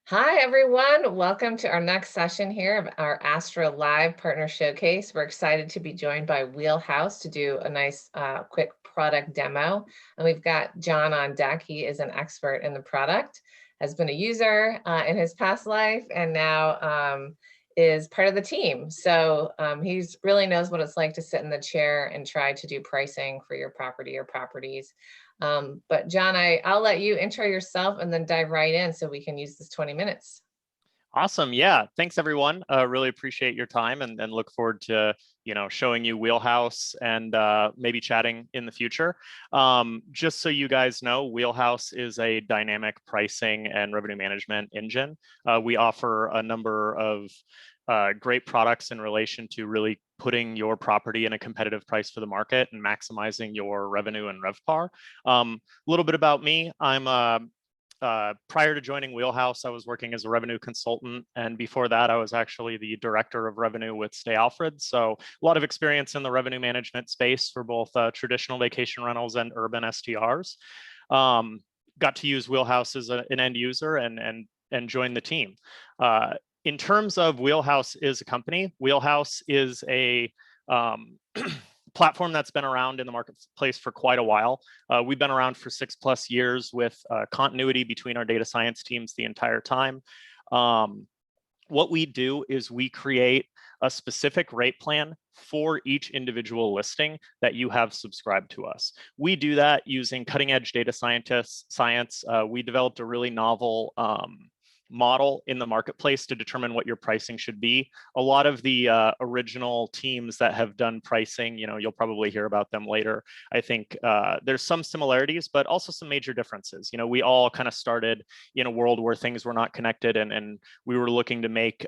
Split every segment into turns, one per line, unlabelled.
Hi, everyone. Welcome to our next session here of our Astro Live Partner Showcase. We're excited to be joined by Wheelhouse to do a nice quick product demo. And we've got John on deck. He is an expert in the product, has been a user in his past life, and now is part of the team. So he really knows what it's like to sit in the chair and try to do pricing for your property or properties. But John, I'll let you intro yourself and then dive right in so we can use this 20 minutes.
Awesome. Yeah. Thanks, everyone. Really appreciate your time and look forward to, showing you Wheelhouse and maybe chatting in the future. Just so you guys know, Wheelhouse is a dynamic pricing and revenue management engine. We offer a number of great products in relation to really putting your property in a competitive price for the market and maximizing your revenue and RevPAR. A little bit about me. Prior to joining Wheelhouse, I was working as a revenue consultant. And before that, I was actually the director of revenue with Stay Alfred. So a lot of experience in the revenue management space for both traditional vacation rentals and urban STRs. Got to use Wheelhouse as an end user and join the team. In terms of Wheelhouse is a company, Wheelhouse is a platform that's been around in the marketplace for quite a while. We've been around for 6+ years with continuity between our data science teams the entire time. What we do is we create a specific rate plan for each individual listing that you have subscribed to us. We do that using cutting edge data science. We developed a really novel model in the marketplace to determine what your pricing should be. A lot of the original teams that have done pricing, you'll probably hear about them later. I think there's some similarities, but also some major differences. We all kind of started in a world where things were not connected and we were looking to make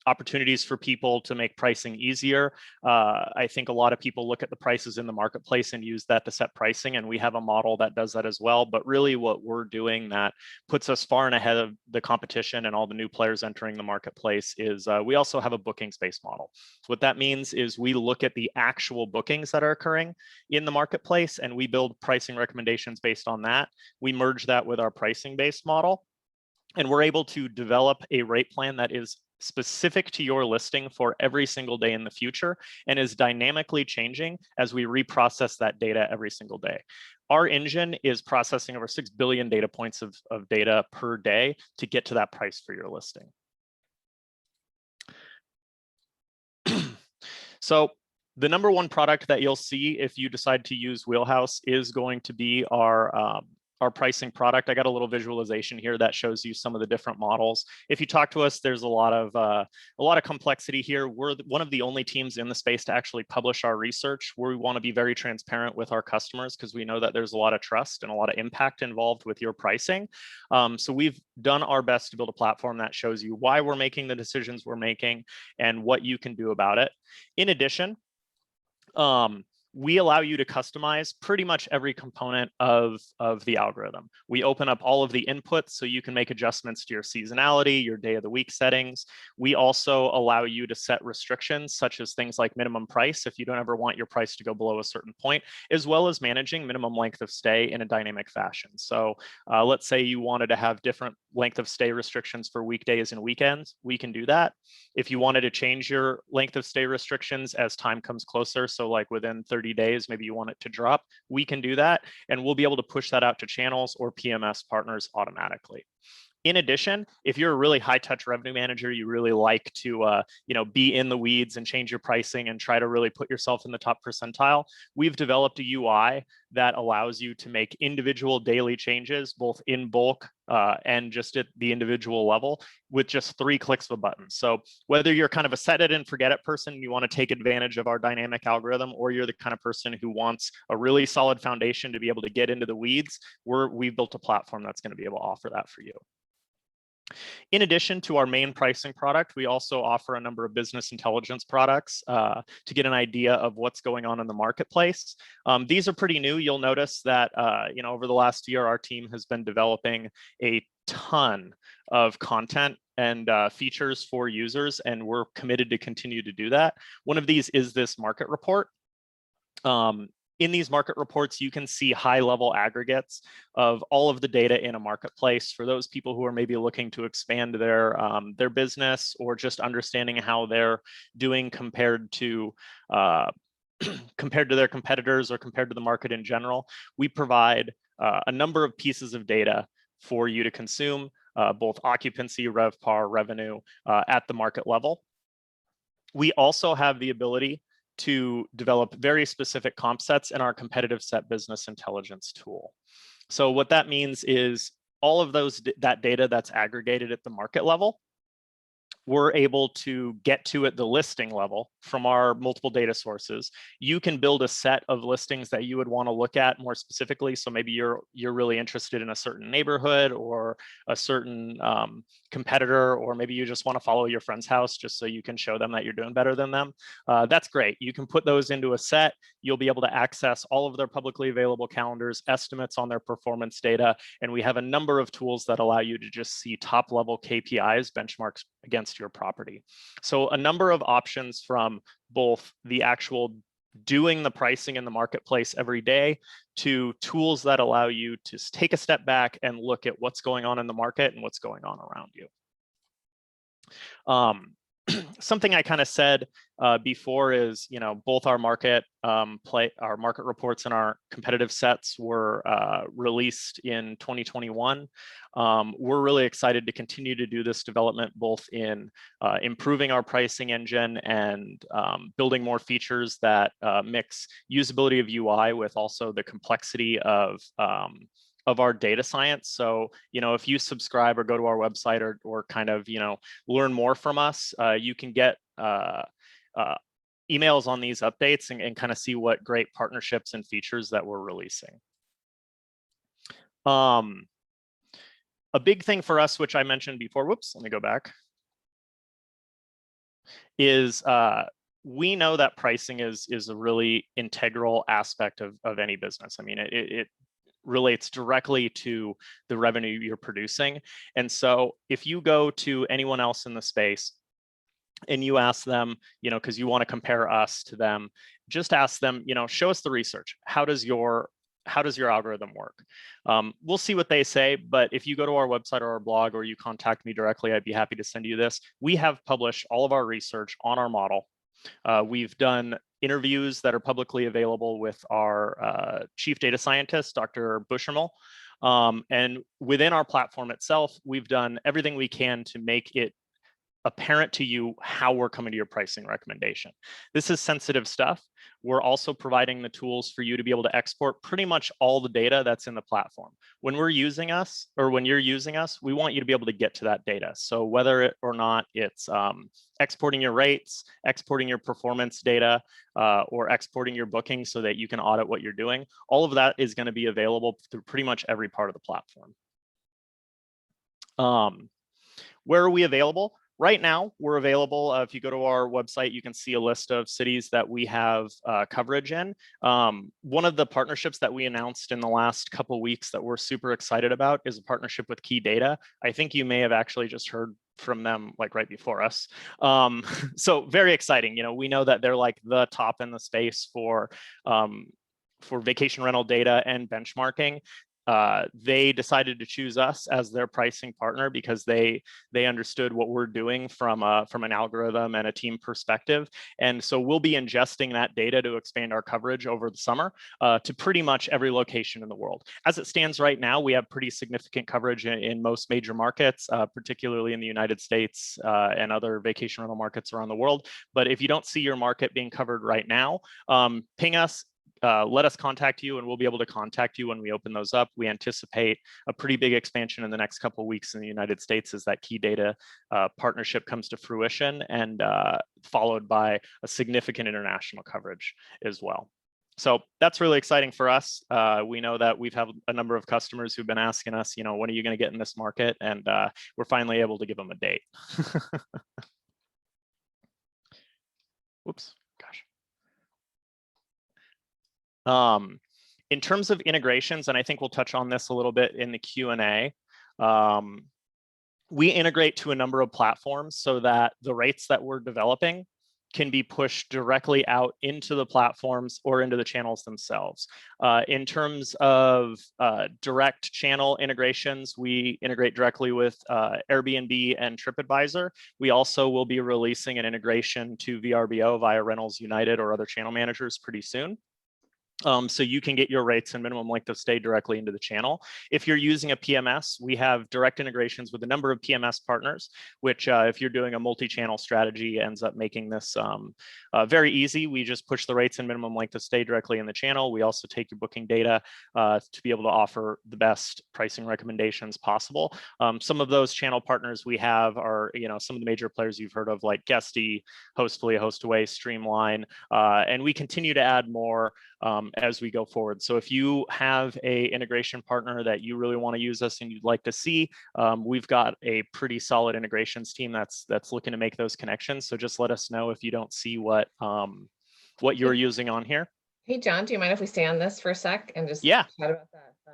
opportunities for people to make pricing easier. I think a lot of people look at the prices in the marketplace and use that to set pricing, and we have a model that does that as well. But really what we're doing that puts us far and ahead of the competition and all the new players entering the marketplace is we also have a bookings-based model. What that means is we look at the actual bookings that are occurring in the marketplace and we build pricing recommendations based on that. We merge that with our pricing-based model, and we're able to develop a rate plan that is specific to your listing for every single day in the future and is dynamically changing as we reprocess that data every single day. Our engine is processing over 6 billion data points of data per day to get to that price for your listing. So the number one product that you'll see if you decide to use Wheelhouse is going to be our pricing product. I got a little visualization here that shows you some of the different models. If you talk to us, there's a lot of complexity here. We're one of the only teams in the space to actually publish our research. We want to be very transparent with our customers because we know that there's a lot of trust and a lot of impact involved with your pricing. So we've done our best to build a platform that shows you why we're making the decisions we're making and what you can do about it. In addition, we allow you to customize pretty much every component of the algorithm. We open up all of the inputs so you can make adjustments to your seasonality, your day of the week settings. We also allow you to set restrictions such as things like minimum price if you don't ever want your price to go below a certain point, as well as managing minimum length of stay in a dynamic fashion. So let's say you wanted to have different length of stay restrictions for weekdays and weekends, we can do that. If you wanted to change your length of stay restrictions as time comes closer, so like within 30 days, maybe you want it to drop, we can do that. And we'll be able to push that out to channels or PMS partners automatically. In addition, if you're a really high touch revenue manager, you really like to be in the weeds and change your pricing and try to really put yourself in the top percentile, we've developed a UI that allows you to make individual daily changes, both in bulk and just at the individual level with just 3 clicks of a button. So whether you're kind of a set it and forget it person, you want to take advantage of our dynamic algorithm, or you're the kind of person who wants a really solid foundation to be able to get into the weeds, we've built a platform that's going to be able to offer that for you. In addition to our main pricing product, we also offer a number of business intelligence products to get an idea of what's going on in the marketplace. These are pretty new. You'll notice that over the last year, our team has been developing a ton of content and features for users, and we're committed to continue to do that. One of these is this market report. in these market reports, you can see high-level aggregates of all of the data in a marketplace for those people who are maybe looking to expand their business, or just understanding how they're doing compared to compared to their competitors or compared to the market in general. We provide a number of pieces of data for you to consume, both occupancy, RevPAR, revenue at the market level. We also have the ability to develop very specific comp sets in our competitive set business intelligence tool. So what that means is all of that data that's aggregated at the market level, we're able to get to at the listing level from our multiple data sources. You can build a set of listings that you would want to look at more specifically. So maybe you're really interested in a certain neighborhood or a certain competitor, or maybe you just want to follow your friend's house just so you can show them that you're doing better than them. That's great. You can put those into a set. You'll be able to access all of their publicly available calendars, estimates on their performance data, and we have a number of tools that allow you to just see top level KPIs, benchmarks against your property. So a number of options from both the actual doing the pricing in the marketplace every day to tools that allow you to take a step back and look at what's going on in the market and what's going on around you. Something I kind of said before is, both our market reports and our competitive sets were released in 2021. We're really excited to continue to do this development, both in improving our pricing engine and building more features that mix usability of UI with also the complexity of our data science. So, if you subscribe or go to our website or kind of, learn more from us, you can get emails on these updates and kind of see what great partnerships and features that we're releasing. A big thing for us, which I mentioned before, whoops, let me go back, is we know that pricing is a really integral aspect of any business. I mean, it relates directly to the revenue you're producing. And so if you go to anyone else in the space and you ask them, because you want to compare us to them, just ask them, show us the research. How does your algorithm work? We'll see what they say, but if you go to our website or our blog, or you contact me directly, I'd be happy to send you this. We have published all of our research on our model. We've done interviews that are publicly available with our chief data scientist, Dr. Buschermal. And within our platform itself, we've done everything we can to make it apparent to you how we're coming to your pricing recommendation. This is sensitive stuff. We're also providing the tools for you to be able to export pretty much all the data that's in the platform. When we're using us, or when you're using us, we want you to be able to get to that data. So whether or not it's exporting your rates, exporting your performance data, or exporting your bookings so that you can audit what you're doing, all of that is going to be available through pretty much every part of the platform. Where are we available? Right now, we're available. If you go to our website, you can see a list of cities that we have coverage in. One of the partnerships that we announced in the last couple of weeks that we're super excited about is a partnership with Key Data. I think you may have actually just heard from them like right before us. So very exciting. We know that they're like the top in the space for vacation rental data and benchmarking. They decided to choose us as their pricing partner because they understood what we're doing from an algorithm and a team perspective. And so we'll be ingesting that data to expand our coverage over the summer to pretty much every location in the world. As it stands right now, we have pretty significant coverage in most major markets, particularly in the United States and other vacation rental markets around the world. But if you don't see your market being covered right now, ping us. Let us contact you, and we'll be able to contact you when we open those up. We anticipate a pretty big expansion in the next couple of weeks in the United States as that Key Data partnership comes to fruition, and followed by a significant international coverage as well. So that's really exciting for us. We know that we've had a number of customers who've been asking us, when are you going to get in this market? And we're finally able to give them a date. Whoops, gosh. In terms of integrations, and I think we'll touch on this a little bit in the Q&A, we integrate to a number of platforms so that the rates that we're developing can be pushed directly out into the platforms or into the channels themselves. In terms of direct channel integrations, we integrate directly with Airbnb and TripAdvisor. We also will be releasing an integration to VRBO via Rentals United or other channel managers pretty soon. So you can get your rates and minimum length of stay directly into the channel. If you're using a PMS, we have direct integrations with a number of PMS partners, which if you're doing a multi-channel strategy ends up making this very easy. We just push the rates and minimum length of stay directly in the channel. We also take your booking data to be able to offer the best pricing recommendations possible. Some of those channel partners we have are, some of the major players you've heard of, like Guesty, Hostfully, Hostaway, Streamline, and we continue to add more as we go forward. So if you have a integration partner that you really want to use us and you'd like to see, we've got a pretty solid integrations team that's looking to make those connections. So just let us know if you don't see what you're using on here.
Hey, John, do you mind if we stay on this for a sec and just
chat
about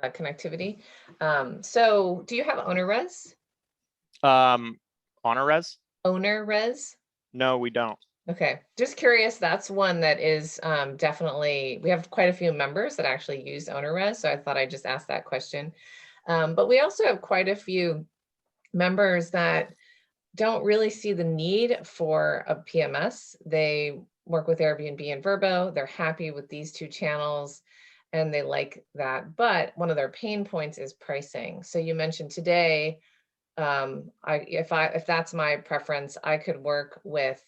that connectivity? So do you have owner res?
Honor res?
Owner res?
No, we don't.
Okay, just curious. That's one that is definitely, we have quite a few members that actually use owner res, so I thought I'd just ask that question. But we also have quite a few members that don't really see the need for a PMS. They work with Airbnb and Vrbo. They're happy with these two channels and they like that. But one of their pain points is pricing. So you mentioned today, if that's my preference, I could work with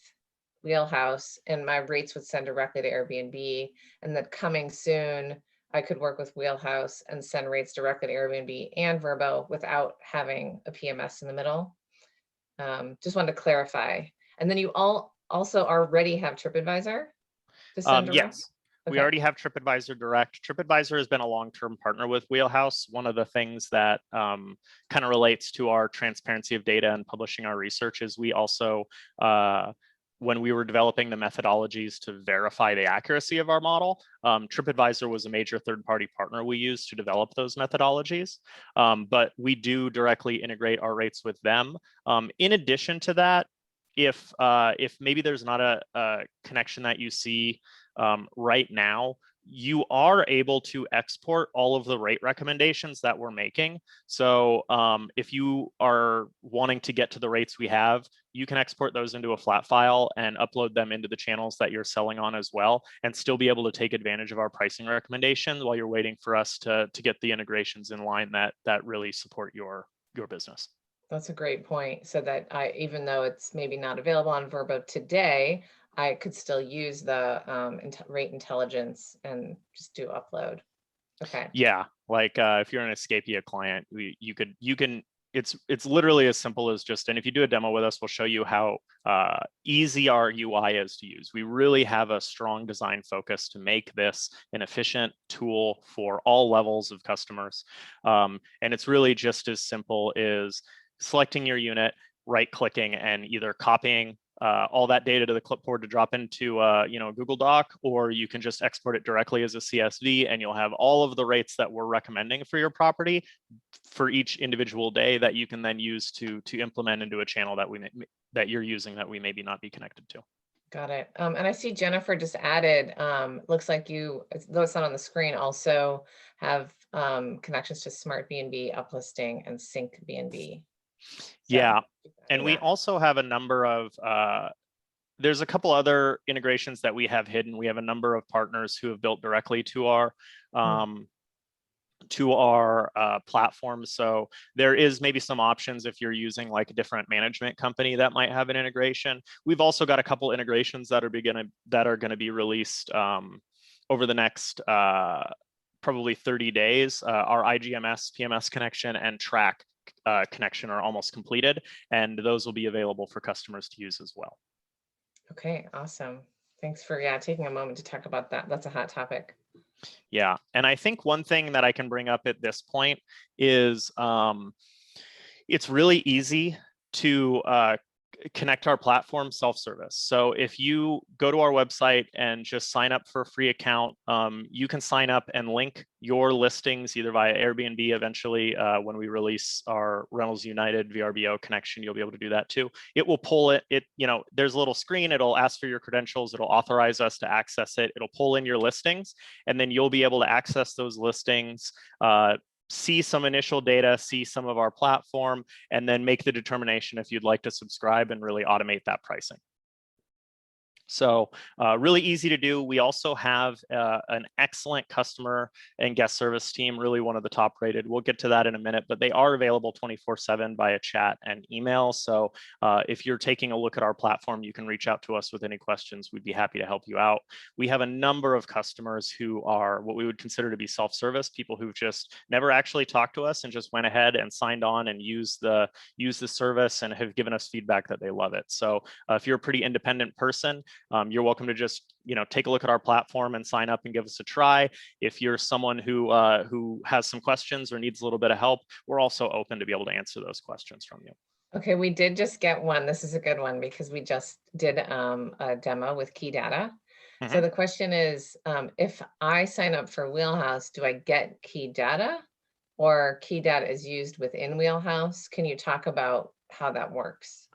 Wheelhouse and my rates would send directly to Airbnb, and that coming soon, I could work with Wheelhouse and send rates directly to Airbnb and Vrbo without having a PMS in the middle. Just wanted to clarify. And then you all also already have TripAdvisor to send direct?
Yes. Okay. We already have TripAdvisor Direct. TripAdvisor has been a long-term partner with Wheelhouse. One of the things that kind of relates to our transparency of data and publishing our research is we also, when we were developing the methodologies to verify the accuracy of our model, TripAdvisor was a major third-party partner we used to develop those methodologies. But we do directly integrate our rates with them. In addition to that, if maybe there's not a connection that you see right now, you are able to export all of the rate recommendations that we're making. So if you are wanting to get to the rates we have, you can export those into a flat file and upload them into the channels that you're selling on as well, and still be able to take advantage of our pricing recommendations while you're waiting for us to get the integrations in line that really support your business.
That's a great point. So that even though it's maybe not available on Vrbo today, I could still use the rate intelligence and just do upload. Okay.
Yeah, like if you're an Escapia client, you can. It's literally as simple as just, and if you do a demo with us, we'll show you how easy our UI is to use. We really have a strong design focus to make this an efficient tool for all levels of customers. And it's really just as simple as selecting your unit, right-clicking, and either copying all that data to the clipboard to drop into a Google Doc, or you can just export it directly as a CSV, and you'll have all of the rates that we're recommending for your property for each individual day that you can then use to implement into a channel that you're using that we maybe not be connected to.
Got it. And I see Jennifer just added, looks like you, though it's not on the screen, also have connections to Smart BNB, Uplisting, and Sync BNB. So,
yeah, and we also have a number of, there's a couple other integrations that we have hidden. We have a number of partners who have built directly to our platform. So there is maybe some options if you're using like a different management company that might have an integration. We've also got a couple integrations that are going to be released over the next probably 30 days. Our IGMS, PMS connection, and Track connection are almost completed, and those will be available for customers to use as well.
Okay, awesome. Thanks for taking a moment to talk about that. That's a hot topic.
Yeah, and I think one thing that I can bring up at this point is it's really easy to connect our platform self-service. So if you go to our website and just sign up for a free account, you can sign up and link your listings either via Airbnb eventually. When we release our Rentals United VRBO connection, you'll be able to do that too. It will pull it, there's a little screen, it'll ask for your credentials, it'll authorize us to access it, it'll pull in your listings, and then you'll be able to access those listings, see some initial data, see some of our platform, and then make the determination if you'd like to subscribe and really automate that pricing. So really easy to do. We also have an excellent customer and guest service team, really one of the top rated. We'll get to that in a minute, but they are available 24/7 via chat and email. So if you're taking a look at our platform, you can reach out to us with any questions. We'd be happy to help you out. We have a number of customers who are what we would consider to be self-service, people who've just never actually talked to us and just went ahead and signed on and used the service and have given us feedback that they love it. So if you're a pretty independent person, you're welcome to just take a look at our platform and sign up and give us a try. If you're someone who has some questions or needs a little bit of help, we're also open to be able to answer those questions from you.
Okay, we did just get one. This is a good one because we just did a demo with key data. So the question is, if I sign up for Wheelhouse, do I get key data or key data is used within Wheelhouse? Can you talk about how that works?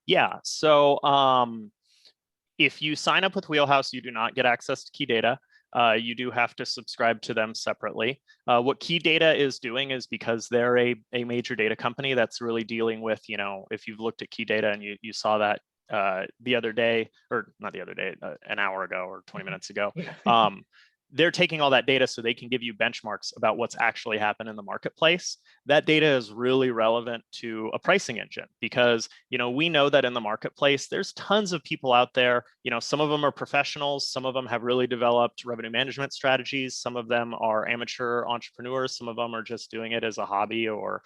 Yeah, so if you sign up with Wheelhouse, you do not get access to key data. You do have to subscribe to them separately. What key data is doing is because they're a major data company that's really dealing with, if you've looked at key data and you saw that the other day, or not the other day, an hour ago or 20 minutes ago,
Yeah.
they're taking all that data so they can give you benchmarks about what's actually happened in the marketplace. That data is really relevant to a pricing engine because, we know that in the marketplace, there's tons of people out there. Some of them are professionals. Some of them have really developed revenue management strategies. Some of them are amateur entrepreneurs. Some of them are just doing it as a hobby or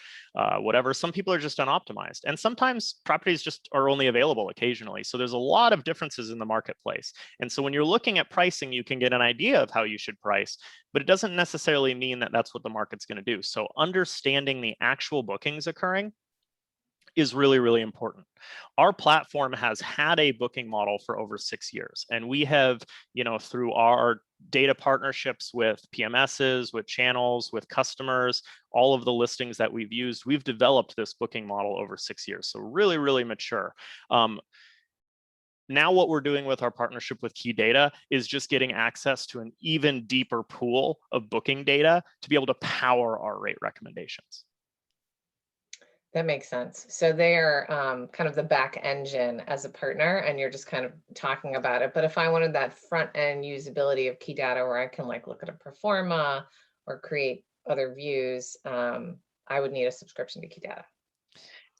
whatever. Some people are just unoptimized. And sometimes properties just are only available occasionally. So there's a lot of differences in the marketplace. And so when you're looking at pricing, you can get an idea of how you should price, but it doesn't necessarily mean that that's what the market's going to do. So understanding the actual bookings occurring is really, really important. Our platform has had a booking model for over 6 years, and we have, through our data partnerships with PMSs, with channels, with customers, all of the listings that we've used, we've developed this booking model over 6 years. So really, really mature. Now what we're doing with our partnership with Key Data is just getting access to an even deeper pool of booking data to be able to power our rate recommendations.
That makes sense. So they're kind of the back engine as a partner, and you're just kind of talking about it. But if I wanted that front end usability of key data where I can look at a pro forma or create other views, I would need a subscription to key data.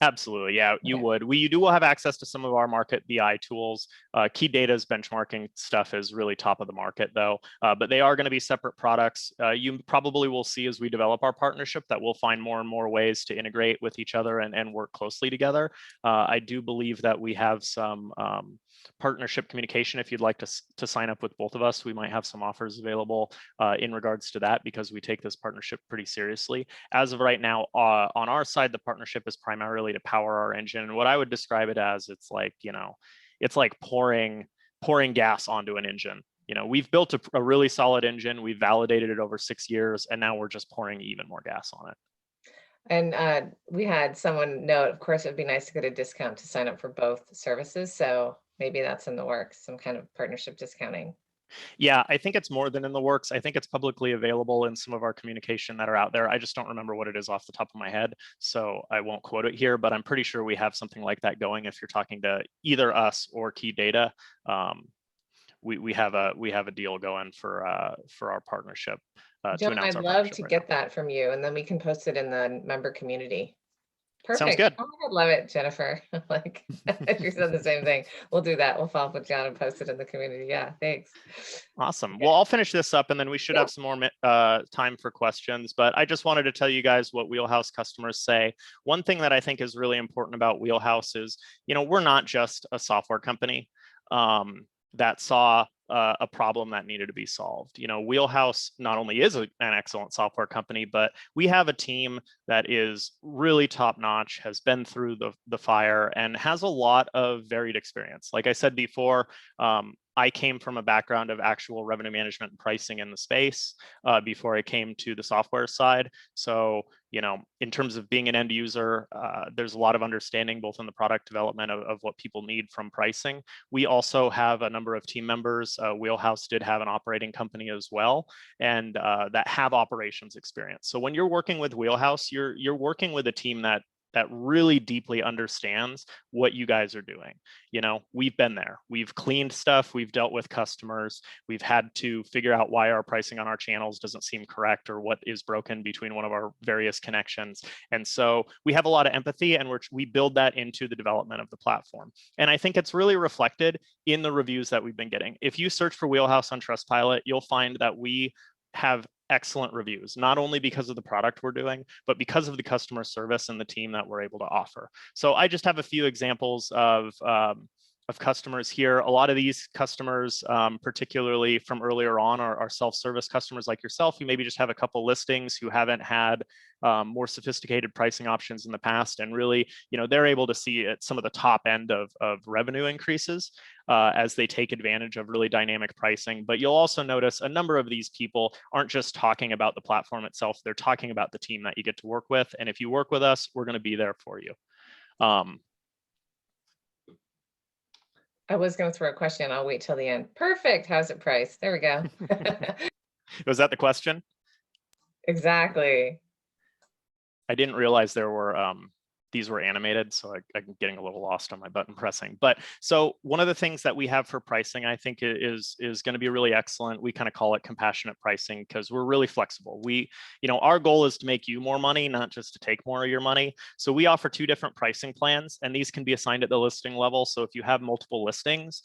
Absolutely. Yeah, you
Okay.
would. You do have access to some of our market BI tools. Key Data's benchmarking stuff is really top of the market though, but they are going to be separate products. You probably will see as we develop our partnership that we'll find more and more ways to integrate with each other and work closely together. I do believe that we have some partnership communication. If you'd like to sign up with both of us, we might have some offers available in regards to that because we take this partnership pretty seriously. As of right now, on our side, the partnership is primarily to power our engine. And what I would describe it as, it's like pouring gas onto an engine. We've built a really solid engine. We've validated it over 6 years, and now we're just pouring even more gas on it.
And we had someone note, of course, it'd be nice to get a discount to sign up for both services. So maybe that's in the works, some kind of partnership discounting.
Yeah, I think it's more than in the works. I think it's publicly available in some of our communication that are out there. I just don't remember what it is off the top of my head, so I won't quote it here, but I'm pretty sure we have something like that going if you're talking to either us or Key Data. We have a deal going for our partnership.
John, I'd love to get that from you, and then we can post it in the member community.
Sounds
Perfect.
good.
Oh, I love it, Jennifer. She said the same thing. We'll do that. We'll follow up with John and post it in the community. Yeah, thanks.
Awesome.
Okay.
Well, I'll finish this up and then we should have some more time for questions. But I just wanted to tell you guys what Wheelhouse customers say. One thing that I think is really important about Wheelhouse is, we're not just a software company that saw a problem that needed to be solved. Wheelhouse not only is an excellent software company, but we have a team that is really top notch, has been through the fire, and has a lot of varied experience. Like I said before, I came from a background of actual revenue management and pricing in the space before I came to the software side. So, in terms of being an end user, there's a lot of understanding both in the product development of what people need from pricing. We also have a number of team members. Wheelhouse did have an operating company as well, and that have operations experience. So when you're working with Wheelhouse, you're working with a team that really deeply understands what you guys are doing. We've been there. We've cleaned stuff. We've dealt with customers. We've had to figure out why our pricing on our channels doesn't seem correct or what is broken between one of our various connections. And so we have a lot of empathy, and we build that into the development of the platform. And I think it's really reflected in the reviews that we've been getting. If you search for Wheelhouse on Trustpilot, you'll find that we have excellent reviews, not only because of the product we're doing, but because of the customer service and the team that we're able to offer. So I just have a few examples of customers here. A lot of these customers, particularly from earlier on, are self-service customers like yourself, who maybe just have a couple listings, who haven't had more sophisticated pricing options in the past. And really, they're able to see at some of the top end of revenue increases as they take advantage of really dynamic pricing. But you'll also notice a number of these people aren't just talking about the platform itself, they're talking about the team that you get to work with. And if you work with us, we're going to be there for you.
I was going to throw a question. I'll wait till the end. Perfect. How's it priced? There we go.
Was that the question?
Exactly.
I didn't realize there were these were animated, so I'm getting a little lost on my button pressing. But so one of the things that we have for pricing, I think, is going to be really excellent. We kind of call it compassionate pricing because we're really flexible. Our goal is to make you more money, not just to take more of your money. So we offer 2 different pricing plans, and these can be assigned at the listing level. So if you have multiple listings,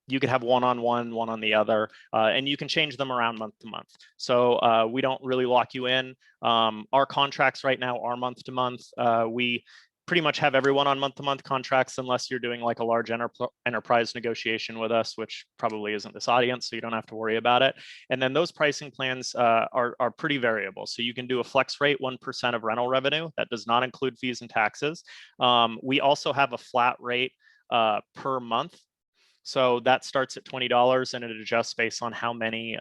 you could have one on one, one on the other, and you can change them around month to month. So we don't really lock you in. Our contracts right now are month to month. We pretty much have everyone on month-to-month contracts unless you're doing like a large enterprise negotiation with us, which probably isn't this audience, so you don't have to worry about it. And then those pricing plans are pretty variable. So you can do a flex rate, 1% of rental revenue. That does not include fees and taxes. We also have a flat rate per month. So that starts at $20 and it adjusts based on how many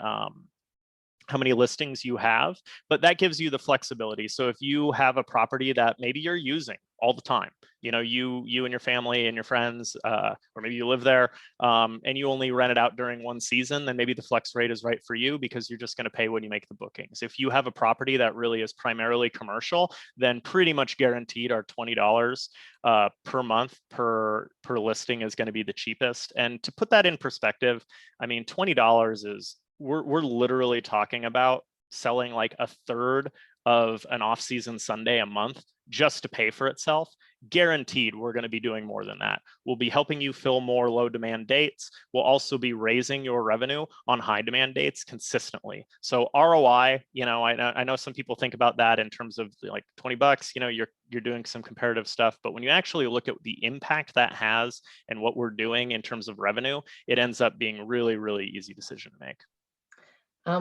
listings you have, but that gives you the flexibility. So if you have a property that maybe you're using all the time, you and your family and your friends, or maybe you live there and you only rent it out during one season, then maybe the flex rate is right for you because you're just going to pay when you make the bookings. If you have a property that really is primarily commercial, then pretty much guaranteed our $20 per month per listing is going to be the cheapest. And to put that in perspective, I mean, $20 is, we're literally talking about selling like a third of an off-season Sunday a month just to pay for itself. Guaranteed, we're going to be doing more than that. We'll be helping you fill more low demand dates. We'll also be raising your revenue on high demand dates consistently. So ROI, I know some people think about that in terms of like $20, you're doing some comparative stuff, but when you actually look at the impact that has and what we're doing in terms of revenue, it ends up being really, really easy decision to make.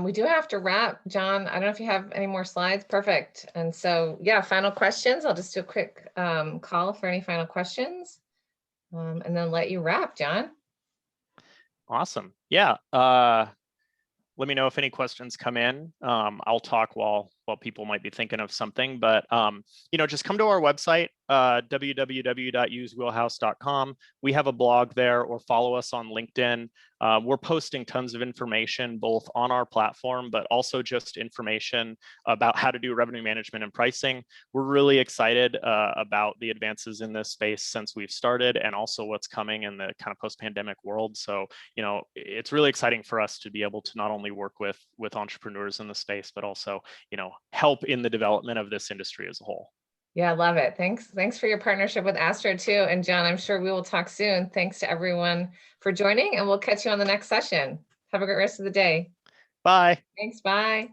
We do have to wrap, John. I don't know if you have any more slides. Perfect. And so, yeah, final questions. I'll just do a quick call for any final questions and then let you wrap, John.
Awesome. Yeah. Let me know if any questions come in. I'll talk while people might be thinking of something, but just come to our website, www.usewheelhouse.com. We have a blog there, or follow us on LinkedIn. We're posting tons of information both on our platform, but also just information about how to do revenue management and pricing. We're really excited about the advances in this space since we've started, and also what's coming in the kind of post-pandemic world. So, it's really exciting for us to be able to not only work with entrepreneurs in the space, but also, help in the development of this industry as a whole.
Yeah, I love it. Thanks for your partnership with Astrho too. And John, I'm sure we will talk soon. Thanks to everyone for joining, and we'll catch you on the next session. Have a great rest of the day.
Bye.
Thanks. Bye.